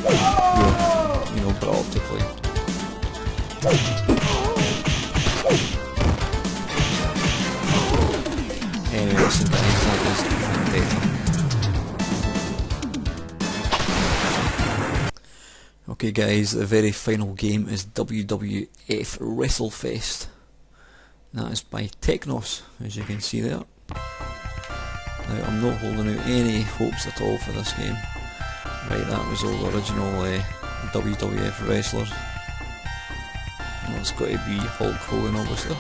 were, you know, brought up to play. Anyway, listen guys, that is Vendetta. Okay guys, the very final game is WWF WrestleFest. That is by Technos, as you can see there. Now, I'm not holding out any hopes at all for this game. Right, that was all the original WWF wrestlers. Well, it's got to be Hulk Hogan, obviously.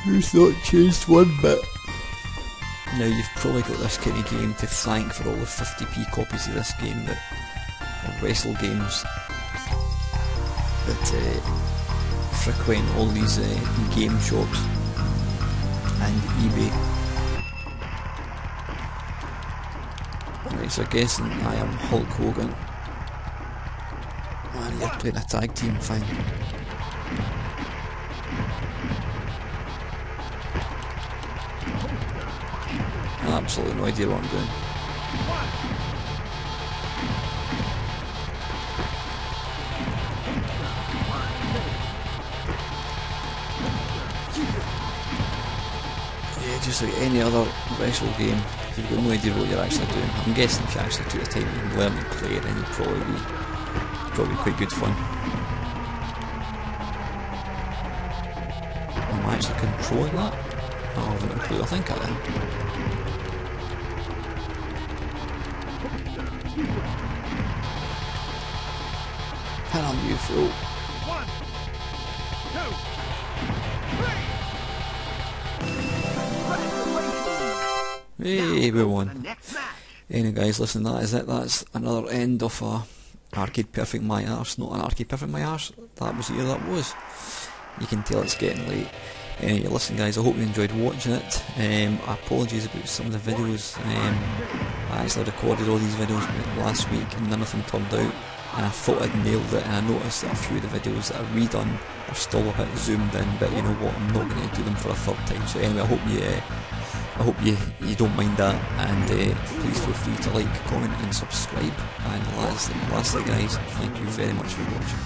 It's not changed one bit. Now, you've probably got this kind of game to thank for all the 50p copies of this game that are wrestle games that frequent all these game shops and eBay. Right, so guessing I am Hulk Hogan. And you're playing a tag team, fine. Absolutely no idea what I'm doing. Yeah, just like any other wrestle game, you've got no idea what you're actually doing. I'm guessing if you actually took the time to learn and play it, then you'd probably be quite good fun. Am I actually controlling that? I haven't a clue, I think I am. Pin on you, fool. 1, 2, 3. Hey, we won. Anyway guys, listen, that is it. That's another end of a Arcade Perfect My Arse. Not an Arcade Perfect My Arse. That was the year that was. You can tell it's getting late. Anyway, listen guys, I hope you enjoyed watching it. Apologies about some of the videos. I actually recorded all these videos last week and none of them turned out. And I thought I'd nailed it, and I noticed that a few of the videos that I've redone are still a bit zoomed in, but you know what, I'm not going to do them for a third time. So anyway, I hope you don't mind that, and please feel free to like, comment and subscribe. And lastly guys, thank you very much for watching.